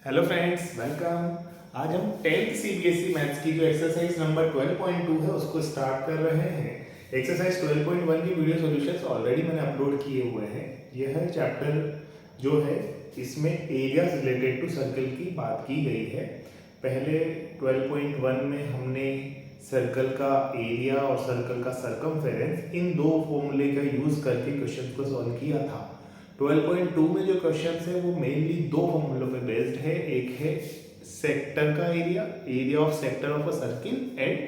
Hello friends, welcome. आज हम 10th CBSE maths की जो एक्सरसाइज नंबर 12.2 है उसको स्टार्ट कर रहे हैं। एक्सरसाइज 12.1 की वीडियो सॉल्यूशंस ऑलरेडी मैंने अपलोड किए हुए हैं। यह चैप्टर जो है इसमें एरियाज रिलेटेड टू सर्कल की बात की गई है। पहले 12.1 में हमने सर्कल का एरिया और सर्कल का सर्कमफेरेंस इन दो फॉर्मूले का यूज करके क्वेश्चन को सॉल्व किया था। 12.2 में जो क्वेश्चन है वो मेनली दो फॉर्मूलों पे बेस्ड है। एक है सेक्टर का area of sector of a circle, and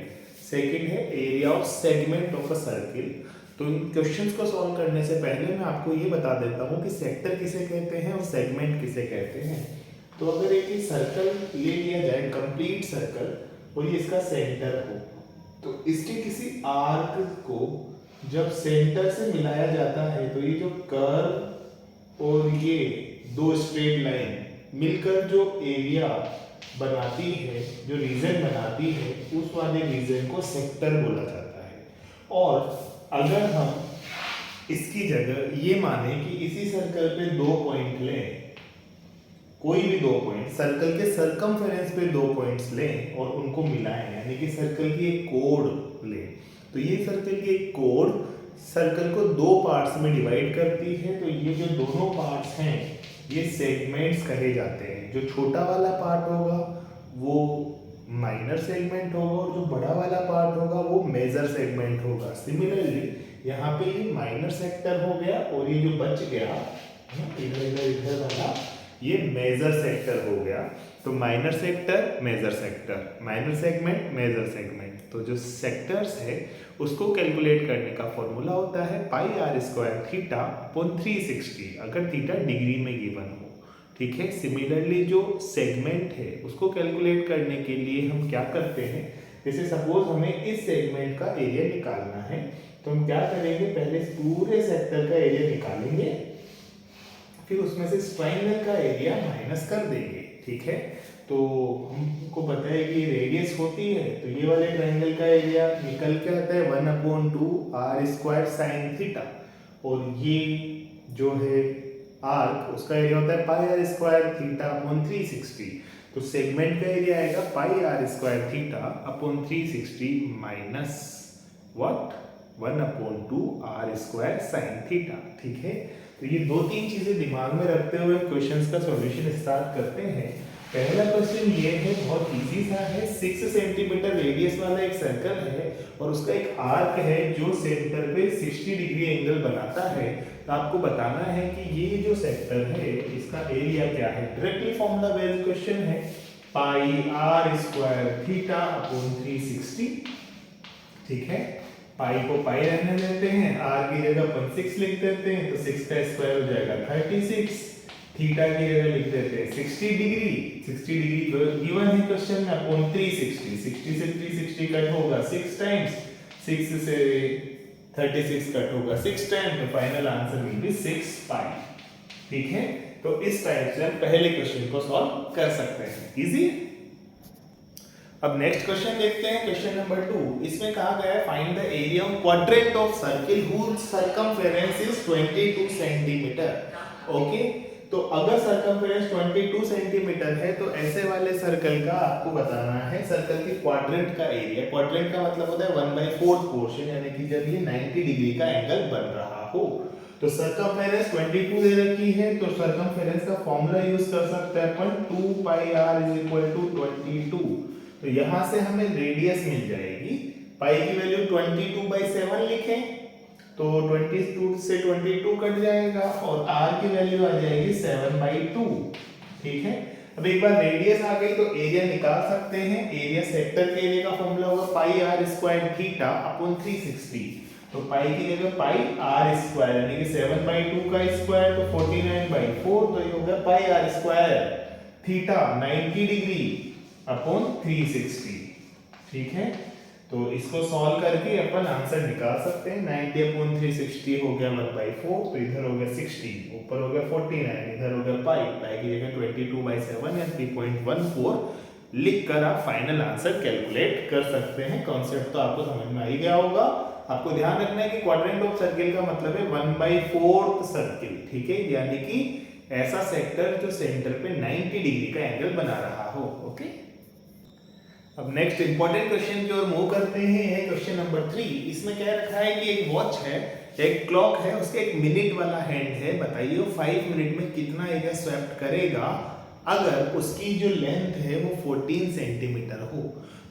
second है area of segment of a circle. तो इन क्वेश्चंस को सॉल्व करने से पहले मैं आपको ये बता देता हूँ कि सेक्टर किसे कहते हैं और सेगमेंट किसे कहते हैं। तो अगर एक सर्कल ले लिया जाए, कंप्लीट सर्कल, और ये इसका सेंटर हो, तो इसके किसी आर्क को जब सेंटर से मिलाया जाता है तो ये जो कर्व और ये दो स्ट्रेट लाइन मिलकर जो एरिया बनाती है, जो रीजन बनाती है, उस वाले रीजन को सेक्टर बोला जाता है। और अगर हम इसकी जगह ये माने कि इसी सर्कल पे दो पॉइंट लें, कोई भी दो पॉइंट सर्कल के सर्कमफेरेंस पे दो पॉइंट्स लें और उनको मिलाएं, यानी कि सर्कल की एक कोड लें, तो ये सर्कल की एक कोड सर्कल को दो पार्ट्स में डिवाइड करती है। तो ये जो दोनों पार्ट्स हैं ये सेगमेंट्स कहे जाते हैं। जो छोटा वाला पार्ट होगा वो माइनर सेगमेंट होगा और जो बड़ा वाला पार्ट होगा वो मेजर सेगमेंट होगा। सिमिलरली यहाँ पे ये माइनर सेक्टर हो गया और ये जो बच गया इधर वाला ये मेजर सेक्टर हो गया। तो minor sector, major sector, minor segment, major segment. तो जो सेक्टर्स है उसको कैलकुलेट करने का फॉर्मूला होता है pi r square theta upon 360, अगर थीटा डिग्री में गिवन हो। ठीक है। सिमिलरली जो सेगमेंट है उसको कैलकुलेट करने के लिए हम क्या करते हैं, जैसे सपोज हमें इस सेगमेंट का एरिया निकालना है, तो हम क्या करेंगे, पहले इस पूरे सेक्टर का एरिया निकालेंगे, फिर उसमें से ट्रायंगल का एरिया माइनस कर देंगे। ठीक है। तो हमको पता है कि रेडियस होती है, तो ये वाले ट्रायंगल का एरिया निकल के आता है 1/2 आर स्क्वायर साइन थीटा, और ये जो है आर्क उसका एरिया होता है pi r square theta upon 360। तो सेगमेंट का एरिया आएगा pi r square theta upon 360 minus what 1/2 r square sine theta. ठीक है। तो ये दो तीन चीजें दिमाग में रखते हुए क्वेश्चंस का सॉल्यूशन स्टार्ट करते हैं। पहला क्वेश्चन ये है, बहुत इजी सा है। 6 सेंटीमीटर रेडियस वाला एक सर्कल है और उसका एक आर्क है जो सेंटर पे 60 डिग्री एंगल बनाता है। तो आपको बताना है कि ये जो सेक्टर है इसका एरिया क्या है। डायरेक्टली फॉर्मूला बेस्ड क्वेश्चन है, pi r square theta upon 360। ठीक है। पाई को पाई रहने देते हैं, आर की जगह 6 लिख देते हैं, तो 6 का स्क्वायर हो जाएगा 36। थीटा की जगह लिख देते हैं 60 डिग्री। 60 डिग्री गिवन है क्वेश्चन में अपॉन 360। 60 से 360 कट होगा 6 टाइम्स, 6 से 36 कट होगा 6 टाइम्स, तो फाइनल आंसर विल बी 6 पाई। ठीक है। तो इस टाइप से हम पहले क्वेश्चन को सॉल्व कर सकते हैं। इजी। अब नेक्स्ट क्वेश्चन देखते हैं, क्वेश्चन नंबर 2। इसमें कहा गया है find the area of quadrant of circle whose circumference is 22 centimetre. Okay. तो अगर सर्कमफेरेंस 22 सेंटीमीटर है तो ऐसे वाले सर्कल का आपको बताना है सर्कल की क्वाड्रेंट का एरिया। क्वाड्रेंट का मतलब होता है 1/4 पोर्शन, यानी कि जब ये 90 डिग्री का एंगल बन रहा हो। तो सर्कमफेरेंस 22 दे रखी है, तो सर्कमफेरेंस का फॉर्मूला यूज कर सकते हैं अपन 2 पाई r = 22। तो यहां से हमें रेडियस मिल जाएगी, पाई की वैल्यू 22/7 लिखें तो 22 से 22 कट जाएगा और r की वैल्यू आ जाएगी 7/2। ठीक है। अब एक बार रेडियस आ गई तो एरिया निकाल सकते हैं। एरिया सेक्टर के एरिया का फॉर्मूला होगा pi r square theta upon 360। तो पाई की जगह पाई आर स्क्वायर, यानी कि 7/2 का स्क्वायर तो 49/4, तो ये होगा pi r square theta 90 degree upon 360। ठीक है। तो इसको सॉल्व करके अपन आंसर निकाल सकते हैं। 90/360 हो गया 1/4, तो इधर हो गया 60, ऊपर हो गया 49, इधर हो गया पाई की जगह 22/7 या 3.14 लिख कर आप फाइनल आंसर कैलकुलेट कर सकते हैं। कॉन्सेप्ट तो आपको समझ में आ ही गया होगा। आपको ध्यान रखना है कि क्वाड्रेंट ऑफ सर्किल का मतलब है 1/4 सर्किल। ठीक है। यानी कि ऐसा सेक्टर जो सेंटर पे 90 डिग्री का एंगल बना रहा हो। ओके, अब नेक्स्ट इंपॉर्टेंट क्वेश्चन की ओर मूव करते हैं। क्वेश्चन नंबर 3, इसमें क्या रखा है कि एक वॉच है, एक क्लॉक है, उसके एक मिनट वाला हैंड है। बताइए वो 5 मिनट में कितना एरिया स्वैप्ट करेगा अगर उसकी जो लेंथ है वो 14 सेंटीमीटर हो।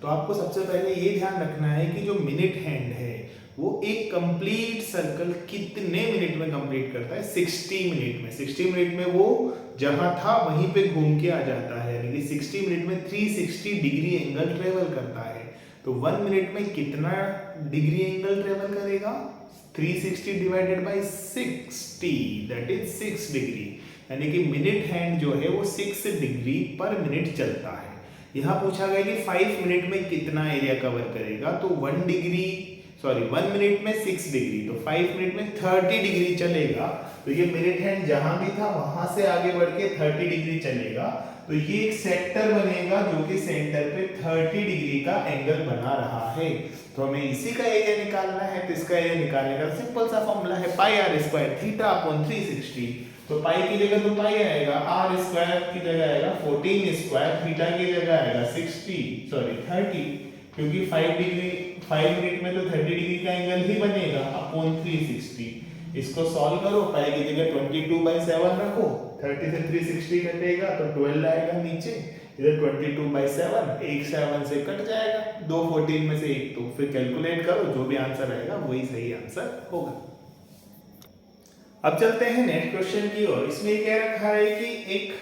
तो आपको सबसे पहले ये ध्यान रखना है कि जो मिनट हैंड है वो एक कंप्लीट सर्कल कितने मिनट में कंप्लीट करता है? 60 मिनट में। 60 मिनट में वो जहां था वहीं पे घूम के आ जाता है, यानी कि 60 मिनट में 360 डिग्री एंगल ट्रेवल करता है। तो 1 मिनट में कितना डिग्री एंगल ट्रेवल करेगा? 360 divided by 60, that is 6 degree. यानी कि मिनट हैंड जो है वो 6 डिग्री पर मिनट चलता है। यहाँ पूछा गया कि 5 मिनट में कितना एरिया कवर करेगा, तो 1 मिनट में 6 डिग्री, तो 5 मिनट में 30 डिग्री चलेगा। तो ये मिनट हैंड जहां भी था वहां से आगे बढ़ के 30 डिग्री चलेगा। तो ये एक सेक्टर बनेगा जो कि सेंटर पे 30 डिग्री का एंगल बना रहा है। तो हमें इसी का एरिया निकालना है। तो इसका एरिया निकालने का सिंपल सा फॉर्मूला है pi r square theta upon 360। तो पाई की जगह तो पाई आएगा, आर स्क्वायर की जगह आएगा 14 स्क्वायर, थीटा की जगह आएगा 30, क्योंकि 5 मिनट में तो 30 डिग्री का एंगल ही बनेगा अपॉन 360। इसको सॉल्व करो, पाई की जगह 22/7 रखो, 30 से 360 कटेगा तो 12 आएगा नीचे, इधर 22/7, एक 7 से कट जाएगा, 2 14 में से एक, तो फिर कैलकुलेट करो, जो भी आंसर आएगा वही सही आंसर होगा। अब चलते हैं नेक्स्ट क्वेश्चन की ओर। इसमें क्या रखा है कि एक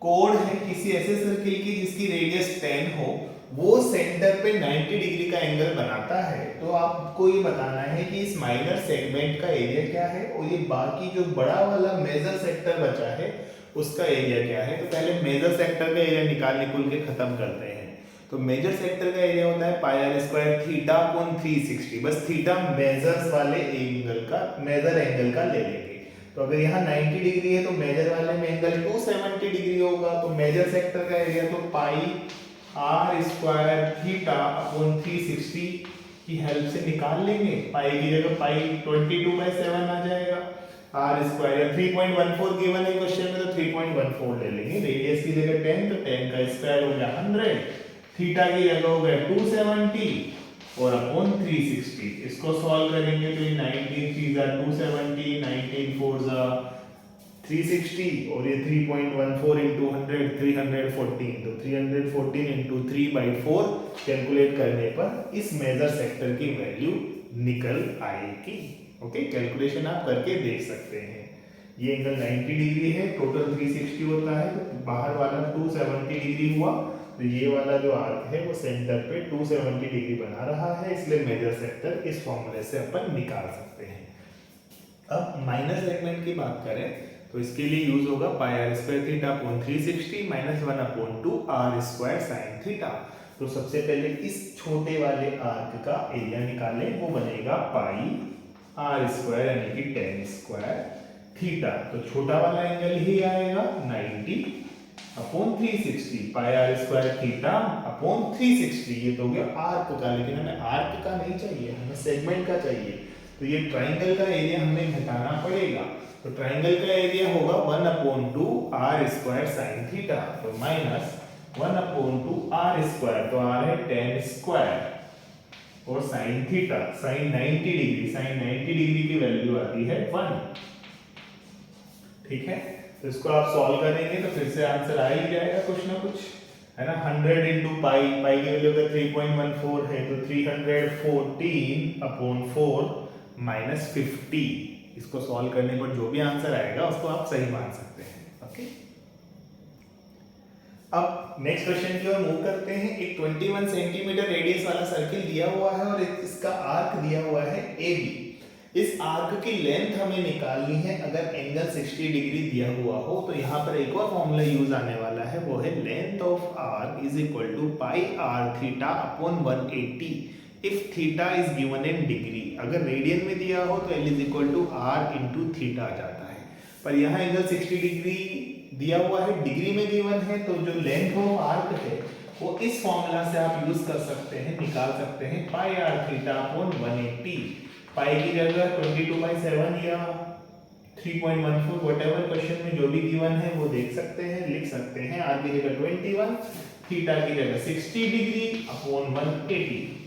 कोड है किसी ऐसे सर्किल की जिसकी रेडियस 10 हो, वो सेंटर पे 90 डिग्री का एंगल बनाता है। तो आपको ये बताना है कि इस माइनर सेगमेंट का एरिया क्या है और ये बाकी जो बड़ा वाला मेजर सेक्टर बचा है उसका एरिया क्या है। तो पहले मेजर सेक्टर का एरिया निकाल के खत्म करते हैं। तो मेजर सेक्टर का एरिया होता है pi r square theta upon 360। बस थीटा मेजर्स वाले एंगल का, मेजर एंगल का ले लेंगे। तो अगर यहाँ 90 डिग्री है तो मेजर वाले में एंगल 270 डिग्री होगा। तो मेजर सेक्टर का एरिया तो pi r square theta upon 360 की हेल्प से निकाल लेंगे। पाई की जगह पाई 22/7 आ जाएगा, आर स्क्वायर 3.14 गिवन है क्वेश्चन में, तो 3.14 ले लेंगे। रेडियस की जगह 10, तो 10 का स्क्वायर हो गया 100, थीटा की जगह हो गया 270 और अपॉन 360। इसको सॉल्व करेंगे तो ये 19 3 270, 19 4 360 और ये 3.14 into 100 314। तो 314 into 3/4 कैलकुलेट करने पर इस मेजर सेक्टर की वैल्यू निकल आएगी। ओके, कैलकुलेशन आप करके देख सकते हैं। ये एंगल 90 डिग्री है, टोटल 360 होता है, तो बाहर वाला 270 डिग्री हुआ। तो ये वाला जो आर्क है वो सेंटर पे 270 डिग्री बना रहा है, इसलिए मेजर सेक्टर इस फॉर्मूले से अपन निकाल सकते हैं। अब माइनर सेगमेंट की बात करें तो इसके लिए यूज होगा pi r square theta upon 360 minus 1/2 r square sine theta. तो सबसे पहले इस छोटे वाले आर्क का एरिया निकालें, वो बनेगा पाई आर स्क्वायर यानी कि 10 स्क्वायर थीटा। तो छोटा वाला एंगल ही आएगा 90 upon 360, pi r square theta upon 360। ये तो हो गया आर्क का, लेकिन हमें आर्क का नहीं चाहिए, हमें सेगमेंट का चाहिए। तो ये ट्राइंगल का एरिया हमें घटाना पड़ेगा। तो ट्राइंगल का एरिया होगा 1/2 आर स्क्वायर साइन थीटा, तो माइनस 1/2 आर स्क्वायर, तो आर है 10 स्क्वायर और sine theta, sine 90 degree, sine 90 degree की वैल्यू आती है 1। ठीक है, तो इसको आप सॉल्व करेंगे तो फिर से आंसर आ ही जाएगा कुछ ना कुछ, है ना। 100 into पाई, पाई की वैल्यू अगर 3.14 है तो 314/4 माइनस 50। इसको सॉल्व करने पर जो भी आंसर आएगा उसको आप सही मान सकते हैं। ओके, अब नेक्स्ट क्वेश्चन की ओर मूव करते हैं। एक 21 सेंटीमीटर रेडियस वाला सर्किल दिया हुआ है और इसका आर्क दिया हुआ है AB। इस आर्क की लेंथ हमें निकालनी है अगर एंगल 60 डिग्री दिया हुआ हो। तो यहाँ पर एक और फॉर्मूला यूज आने वाला है, वो है length of arc is equal to pi r theta upon 180 if theta is given in degree. अगर रेडियन में दिया हो तो L is equal to r into theta आ जाता है, पर यहाँ एंगल 60 डिग्री दिया हुआ है, डिग्री में गिवन है। तो जो लेंथ ऑफ आर्क है वो इस फॉर्मूला से आप यूज कर सकते हैं, निकाल सकते हैं, पाई आर थीटा अपॉन 180। पाई की जगह 22/7 या 3.14 व्हाटएवर क्वेश्चन में जो भी गिवन है वो देख सकते हैं, लिख सकते हैं। आर की जगह 21, थीटा की जगह 60 डिग्री अपॉन 180।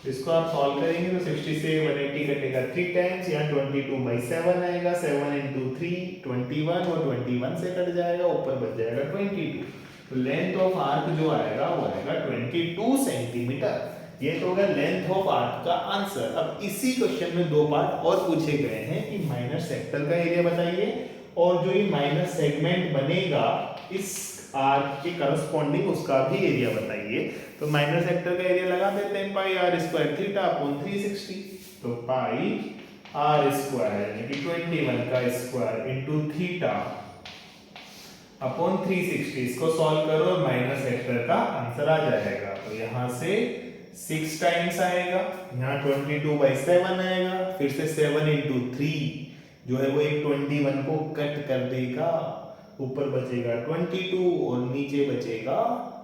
इसको आप सॉल्व करेंगे तो 60 से 180 कटेगा 3 टाइम्स, यहाँ 22/7 आएगा, 7 into 3 21 और 21 से कट जाएगा, ऊपर बच जाएगा 22। तो लेंथ ऑफ आर्क जो आएगा वो आएगा 22 सेंटीमीटर। ये तो होगा लेंथ ऑफ आर्क का आंसर। अब इसी क्वेश्चन में दो पार्ट और पूछे गए हैं कि माइनर सेक्टर का एरिया बताइए और जो ये माइनर सेगमेंट बनेगा इस आर्क के करस्पॉन्डिंग उसका भी एरिया बताइए। तो माइनर सेक्टर का एरिया लगा देते हैं पाई आर स्क्वायर थीटा अपॉन 360। तो पाई आर स्क्वायर यानी कि 21 का स्क्वायर इनटू थीटा अपॉन 360। इसको सॉल्व करो और माइनर सेक्टर का आंसर आ जाएगा। तो यहां से 6 टाइम्स आएगा, यहाँ 22/7 आएगा, फिर से 7 into 3 जो है वो एक 21 को कट कर देगा, ऊपर बचेगा 22 और नीचे बचेगा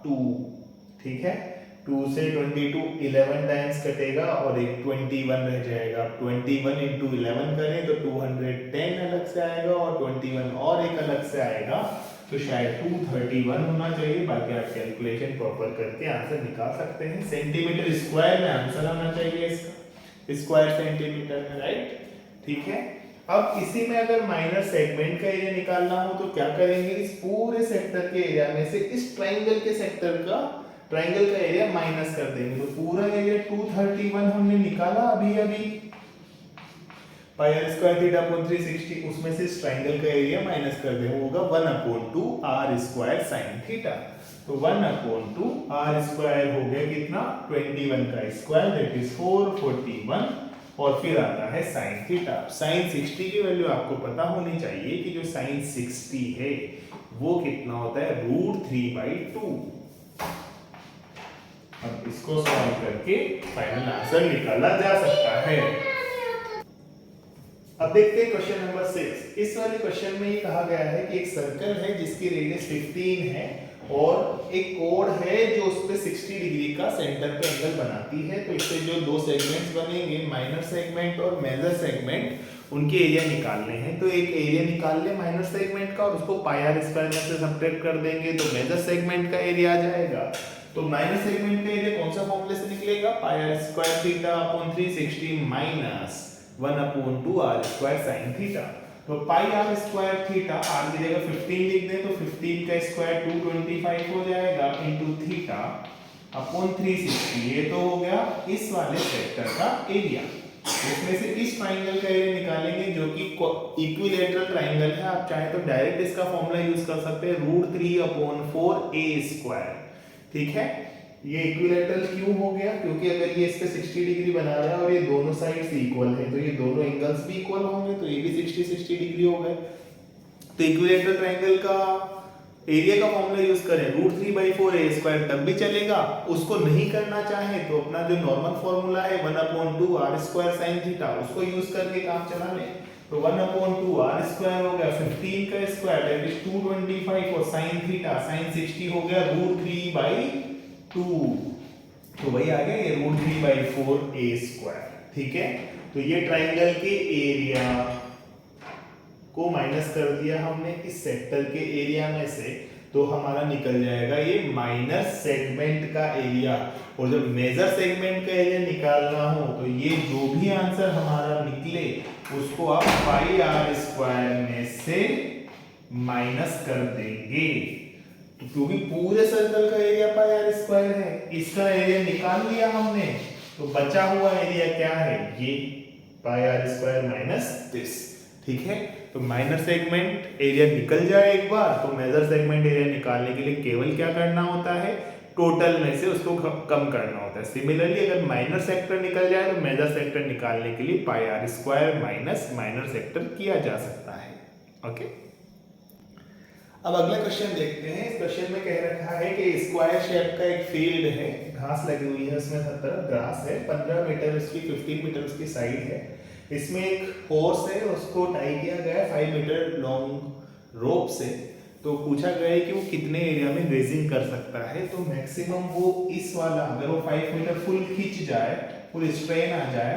2। ठीक है, 2 से 22 11 टाइम्स कटेगा और एक 21 रह जाएगा। 21 into 11 करें तो 210 अलग से आएगा और 21 और एक अलग से आएगा, तो शायद 231 होना चाहिए। बाकी आप कैलकुलेशन प्रॉपर करके आंसर निकाल सकते हैं। सेंटीमीटर स्क्वायर में आंसर आना चाहिए इसका, स्क्वायर सेंटीमीटर में, राइट। ठीक है, अब इसी में अगर माइनर सेगमेंट का एरिया निकालना हो तो क्या करेंगे, इस पूरे सेक्टर के एरिया में से इस ट्राइंगल के सेक्टर का ट्राइंगल का एरिया माइनस कर देंगे। तो पूरा एरिया 231 हमने निकाला अभी पाई आर स्क्वायर थीटा अपॉन 360, उसमें से इस ट्राइंगल का एरिया माइनस कर देंगे, होगा 1/2 आर स्क्वायर साइन थीटा। तो 1/2 आर स्क्वायर हो गया कितना, 21 का स्क्वायर दैट इज 441 और फिर आता है साइन थीटा। साइन 60 की वैल्यू आपको पता होनी चाहिए कि जो साइन 60 है वो कितना होता है, √3/2। अब इसको सॉल्व करके फाइनल आंसर निकाला जा सकता है। अब देखते हैं क्वेश्चन नंबर 6। इस वाले क्वेश्चन में ये कहा गया है कि एक सर्कल है जिसकी रेडियस 15 है और एक कोड है जो उस पे 60 डिग्री का सेंटर पे एंगल बनाती है। तो इससे जो दो सेगमेंट्स बनेंगे, माइनर सेगमेंट और मेजर सेगमेंट, उनके एरिया निकालने हैं। तो एक एरिया निकाल ले माइनर सेगमेंट का और उसको पाई आर स्क्वायर में से सब्ट्रैक्ट कर देंगे तो मेजर सेगमेंट का एरिया आ जाएगा। तो माइनर सेगमेंट का एरिया कौन सा फॉर्मूले से निकलेगा, pi r square theta upon 360 minus 1/2 r square sine theta. तो pi r square theta, r की जगह 15 लिख दें तो 15 का स्क्वायर 225 हो जाएगा इनटू थीटा अपॉन 360। ये तो हो गया इस वाले सेक्टर का एरिया। इसमें से इस ट्राइंगल का एरिया निकालेंगे जो कि इक्विलैटरल ट्राइंगल है। आप चाहे तो डायरेक्ट इसका फॉर्मूला यूज कर सकते हैं, √3/4a²। ठीक है, ये इक्विलैटरल क्यों हो गया, क्योंकि अगर ये इस पे 60 डिग्री बना रहा है और ये दोनों साइड्स इक्वल है तो ये दोनों एंगल्स भी इक्वल होंगे, तो ये भी 60 डिग्री हो गए। तो इक्विलैटरल ट्रायंगल का एरिया का फॉर्मूला यूज करें √3/4a² तब भी चलेगा। उसको नहीं करना चाहे तो अपना जो नॉर्मल फॉर्मूला है 1/2 r² sin थीटा उसको यूज करके काम चला लें। तो 1/2 r² हो गया 15 का स्क्वायर दैट इज 225 और sin थीटा sin 60 हो गया √3/2। तो वही आ गया ये √3/4a²। ठीक है, तो ये ट्राइंगल के एरिया को माइनस कर दिया हमने इस सेक्टर के एरिया में से, तो हमारा निकल जाएगा ये माइनर सेगमेंट का एरिया। और जब मेजर सेगमेंट का एरिया निकालना हो तो ये जो भी आंसर हमारा निकले उसको आप पाई r² में से माइनस कर देंगे। तो क्योंकि पूरे सर्कल का एरिया पाई r² है, इसका एरिया निकाल लिया हमने, तो बचा हुआ एरिया क्या है, ये पाई r² माइनस दिस। ठीक है, तो माइनर सेगमेंट एरिया निकल जाए एक बार, तो मेजर सेगमेंट एरिया निकालने के लिए केवल क्या करना होता है, टोटल में से उसको कम करना होता है। सिमिलरली अगर माइनर सेक्टर निकल जाए तो मेजर सेक्टर निकालने के लिए पाई r² माइनस माइनर सेक्टर किया जा सकता है। ओके, अब अगला क्वेश्चन देखते हैं। इस क्वेश्चन में कह रखा है कि स्क्वायर शेप का एक फील्ड है, घास लगी हुई है, उसमें हर तरफ ग्रास है, 15 मीटर उसकी 15 मीटर उसकी साइड है। इसमें एक हॉर्स है, उसको टाई किया गया है 5 मीटर लॉन्ग रोप से। तो पूछा गया है कि वो कितने एरिया में ग्रेजिंग कर सकता है। तो मैक्सिमम वो इस वाला, अगर वो 5 मीटर फुल खींच जाए, फुल स्ट्रेन आ जाए,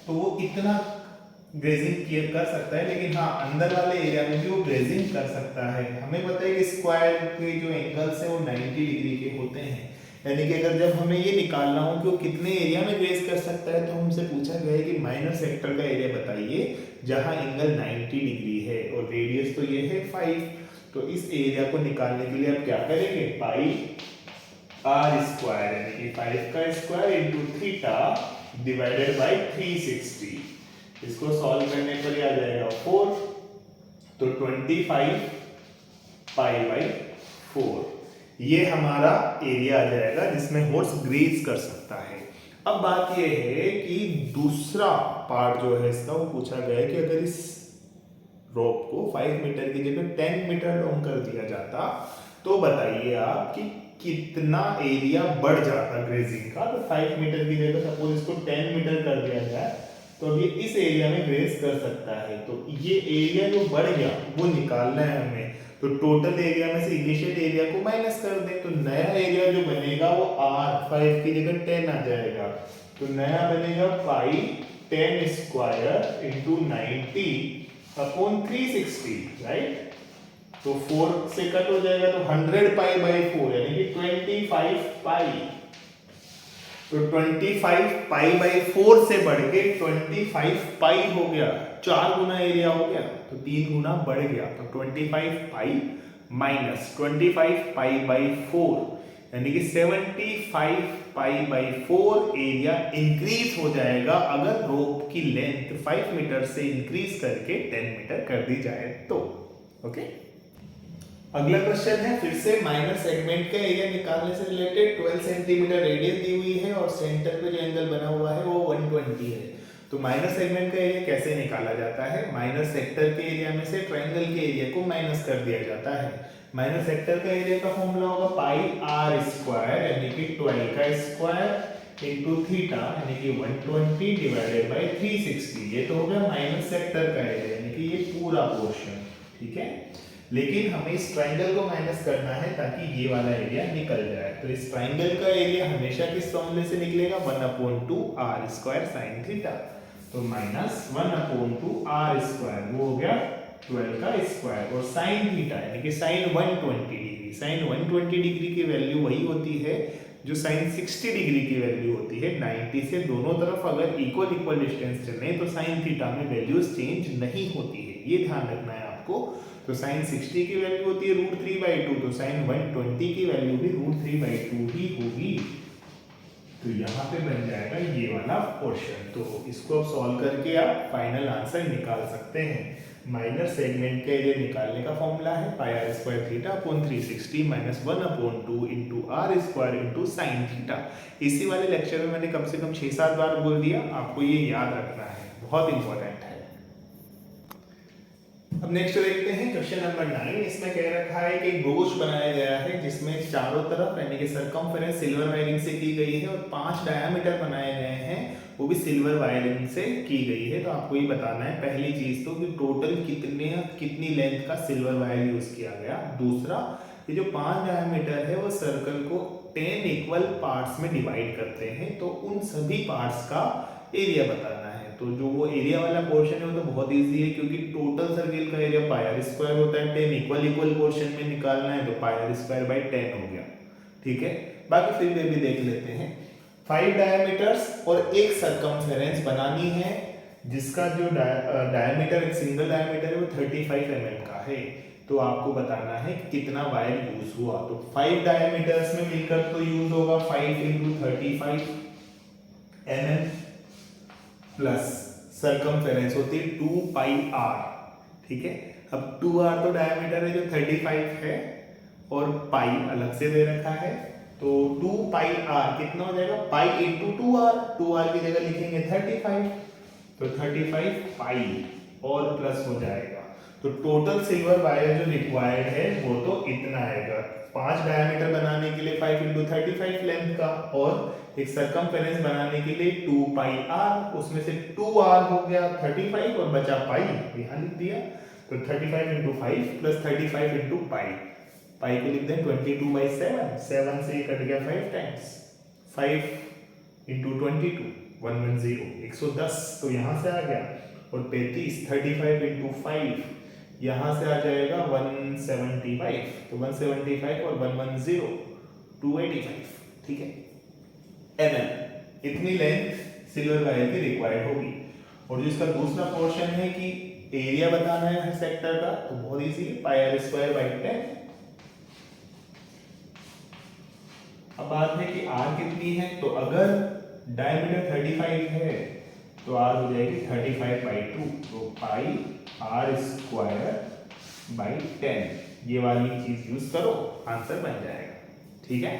तो वो इतना ग्रेजिंग कर सकता है, लेकिन हाँ अंदर वाले एरिया में भी वो ग्रेजिंग कर सकता है। हमें पता है कि स्क्वायर के जो एंगल्स है वो 90 डिग्री के होते हैं, यानी कि अगर जब हमें ये निकालना हो कि वो कितने एरिया में ग्रेज कर सकता है, तो हमसे पूछा गया है कि माइनर सेक्टर का एरिया बताइए जहां एंगल 90 डिग्री है और रेडियस तो ये है 5। तो इस एरिया को निकालने के लिए आप क्या करेंगे, पाई आर स्क्वायर यानी कि 5 का square into theta divided by 360। इसको सॉल्व करने पर आ जाएगा 4, तो 25 पाई बाई 4 ये हमारा एरिया आ जाएगा जिसमें हॉर्स ग्रेज कर सकता है। अब बात ये है कि दूसरा पार्ट जो है इसका वो पूछा गया है कि अगर इस रोप को 5 मीटर की जगह 10 मीटर लॉन्ग कर दिया जाता तो बताइए आप कि कितना एरिया बढ़ जाता ग्रेजिंग का। तो 5 मीटर की जगह सपोज इसको 10 मीटर कर दिया जाए तो अब ये इस एरिया में ग्रेज कर सकता है। तो ये एरिया जो बढ़ गया वो निकालना है हमें, तो टोटल एरिया में से इनिशियल एरिया को माइनस कर दे, तो नया एरिया जो बनेगा वो r 5 की जगह 10 आ जाएगा। तो नया बनेगा पाई 10 स्क्वायर इंटू 90 अपॉन 360, राइट। तो 4 से कट हो जाएगा तो 100 पाई बाई 4 यानी कि 25 पाई। तो 25 पाई बाई 4 से बढ़ के 25 पाई हो गया, 4 गुना एरिया हो गया, तो 3 गुना बढ़ गया। तो 25 पाई माइनस 25 पाई बाई 4 यानी कि 75 पाई बाई 4 एरिया इंक्रीज हो जाएगा अगर रोप की लेंथ 5 मीटर से इंक्रीज करके 10 मीटर कर दी जाए तो। ओके, अगला क्वेश्चन है फिर से माइनर सेगमेंट का एरिया निकालने से रिलेटेड। 12 सेंटीमीटर रेडियस दी हुई है और सेंटर पे जो एंगल बना हुआ है वो 120 है। तो माइनर सेगमेंट का एरिया कैसे निकाला जाता है, माइनर सेक्टर के एरिया में से ट्रायंगल के एरिया को माइनस कर दिया जाता है। माइनर सेक्टर का एरिया का फॉर्मूला होगा पाई आर स्क्वायर यानी कि 12 का स्क्वायर इनटू थीटा यानी कि 120 डिवाइडेड बाय 360। ये तो हो गया माइनर सेक्टर का एरिया यानी कि ये पूरा पोर्शन, ठीक है। लेकिन हमें इस ट्रायंगल को माइनस करना है ताकि ये वाला एरिया निकल जाए। तो इस ट्रायंगल का एरिया हमेशा किस फॉर्मूले से निकलेगा, 1/2 r स्क्वायर sin थीटा। तो माइनस 1/2 r स्क्वायर वो हो गया 12 का स्क्वायर और sin थीटा यानी कि sin 120 डिग्री। sin 120 डिग्री की वैल्यू वही होती है जो sin 60 डिग्री की वैल्यू होती है। 90 से दोनों तरफ अगर इक्वल डिस्टेंस चले तो sin थीटा में वैल्यूज चेंज नहीं होती है, ये ध्यान रखना है आपको। तो sin 60 की वैल्यू होती है √3/2, तो sin 120 की वैल्यू भी √3/2 ही होगी। तो यहाँ पे बन जाएगा ये वाला पोर्शन। तो इसको आप सॉल्व करके आप फाइनल आंसर निकाल सकते हैं। माइनर सेगमेंट के एरिया निकालने का फॉर्मूला है pi r square theta upon 360 minus 1/2 into r square into sine theta. इसी वाले लेक्चर में मैंने कम से कम 6-7 बार बोल दिया, आपको ये याद रखना है, बहुत इंपॉर्टेंट है। अब नेक्स्ट देखते हैं क्वेश्चन नंबर 9। इसमें कह रखा है कि एक ब्रोच बनाया गया है जिसमें चारों तरफ यानी कि सरकमफेरेंस सिल्वर वायरिंग से की गई है और 5 डायामीटर बनाए गए हैं वो भी सिल्वर वायरिंग से की गई है। तो आपको ये बताना है पहली चीज तो कि टोटल कितनी लेंथ का सिल्वर वायर यूज किया गया। दूसरा, ये जो 5 डायामीटर है वो सर्कल को 10 इक्वल पार्ट्स में डिवाइड करते हैं, तो उन सभी पार्ट्स का एरिया बताना है। तो जो वो एरिया वाला पोर्शन है वो तो बहुत इजी है क्योंकि टोटल सर्किल का एरिया पाई आर स्क्वायर होता है। 10 इक्वल पोर्शन में निकालना है तो पाई आर स्क्वायर बाई 10 हो गया, ठीक है। बाकी फिर भी देख लेते हैं। 5 डायमीटर्स और एक सरकमफेरेंस बनानी है जिसका जो डायमीटर एक सिंगल डायमीटर है वो 35 mm का है। तो आपको बताना है कितना वायर यूज हुआ। तो 5 डायमीटर्स में मिलकर तो यूज होगा 5 × 35 mm प्लस सरकमफेरेंस होती है 2 पाई r, ठीक है। अब 2r तो डायमीटर है जो 35 है और पाई अलग से दे रखा है, तो 2 पाई r कितना हो जाएगा, पाई इंटू 2r की जगह लिखेंगे 35, तो 35 पाई और प्लस हो जाएगा। तो टोटल सिल्वर वायर जो रिक्वायर्ड है वो तो इतना आएगा। 5 डायमीटर बनाने के लिए 5 × 35 लेंथ का और एक सरकमफेरेंस बनाने के लिए 2 पाई r, उसमें से 2r हो गया 35 और बचा पाई, यहाँ लिख दिया। तो 35 × 5 प्लस 35 × पाई को लिख दें 22/7, 7 से कट गया 5 टाइम्स, 5 × 22 110, 110, तो यहाँ से आ गया और 35 35 इंटू 5 यहाँ से आ जाएगा 175, तो 175 और 110 285, ठीक है। mm इतनी लेंथ सिल्वर वायर की रिक्वायर्ड होगी। और जो इसका दूसरा पोर्शन है कि एरिया बताना है हर सेक्टर का, तो बहुत इजी है, पाई आर स्क्वायर बाई 10। अब बात है कि आर कितनी है, तो अगर डायमीटर 35 है तो आर हो जाएगी 35 बाई 2, तो पाई आर स्क्वायर बाई 10, ये वाली चीज यूज करो, आंसर बन जाएगा, ठीक है।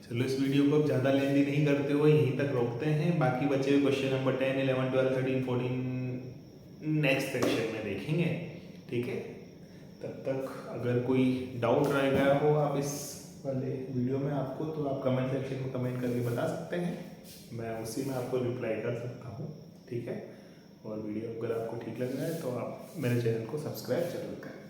चलो इस वीडियो को अब ज़्यादा लेंदी नहीं करते हुए यहीं तक रोकते हैं। बाकी बचे हुए क्वेश्चन नंबर 10, 11, 12, 13, 14 नेक्स्ट सेक्शन में देखेंगे, ठीक है। तब तक अगर कोई डाउट रह गया हो आप इस वाले वीडियो में आपको, तो आप कमेंट सेक्शन में कमेंट करके बता सकते हैं, मैं उसी में आपको रिप्लाई कर सकता हूँ, ठीक है। और वीडियो अगर आपको ठीक लग रहा है तो आप मेरे चैनल को सब्सक्राइब जरूर करें।